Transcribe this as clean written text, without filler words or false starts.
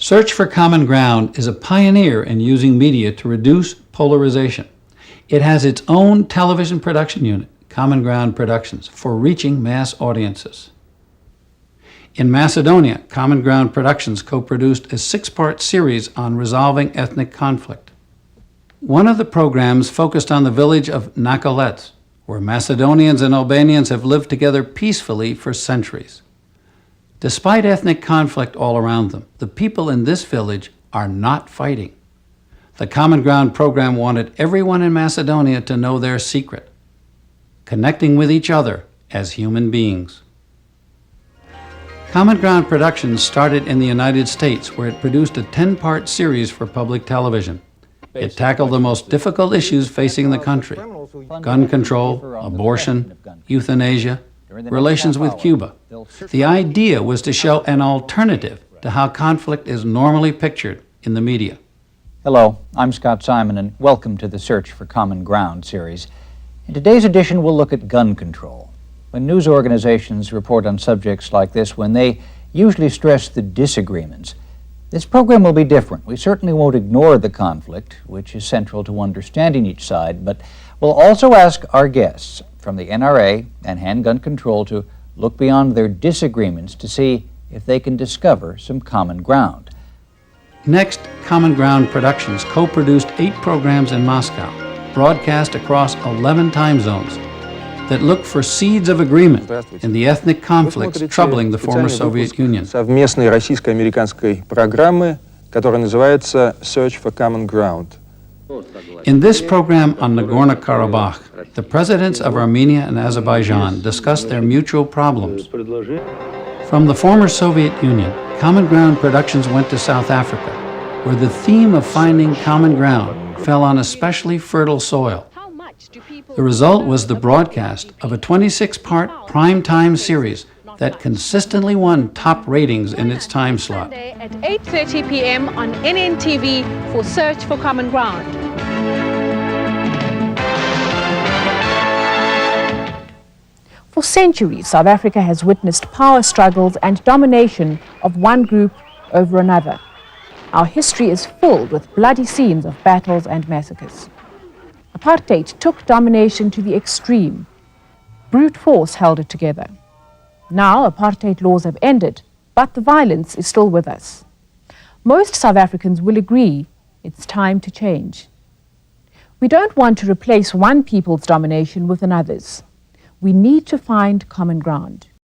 Search for Common Ground is a pioneer in using media to reduce polarization. It has its own television production unit, Common Ground Productions, for reaching mass audiences. In Macedonia, Common Ground Productions co-produced a 6-part series on resolving ethnic conflict. One of the programs focused on the village of Nakolets, where Macedonians and Albanians have lived together peacefully for centuries. Despite ethnic conflict all around them, the people in this village are not fighting. The Common Ground program wanted everyone in Macedonia to know their secret, connecting with each other as human beings. Common Ground Productions started in the United States, where it produced a 10-part series for public television. It tackled the most difficult issues facing the country: gun control, abortion, euthanasia, relations with Cuba. The idea was to show an alternative to how conflict is normally pictured in the media. Hello, I'm Scott Simon, and welcome to the Search for Common Ground series. In today's edition, we'll look at gun control. When news organizations report on subjects like this, when they usually stress the disagreements, this program will be different. We certainly won't ignore the conflict, which is central to understanding each side, but we'll also ask our guests from the NRA and Handgun Control to look beyond their disagreements to see if they can discover some common ground. Next, Common Ground Productions co-produced 8 programs in Moscow, broadcast across 11 time zones, that look for seeds of agreement in the ethnic conflicts troubling the former Soviet Union. Совместной российско-американской программы, которая называется Search for Common Ground. In this program on Nagorno-Karabakh, the presidents of Armenia and Azerbaijan discussed their mutual problems. From the former Soviet Union, Common Ground Productions went to South Africa, where the theme of finding common ground fell on especially fertile soil. The result was the broadcast of a 26-part prime-time series that consistently won top ratings in its time slot. At 8:30 p.m. on NNTV for Search for Common Ground. For centuries, South Africa has witnessed power struggles and domination of one group over another. Our history is filled with bloody scenes of battles and massacres. Apartheid took domination to the extreme. Brute force held it together. Now, apartheid laws have ended, but the violence is still with us. Most South Africans will agree it's time to change. We don't want to replace one people's domination with another's. We need to find common ground.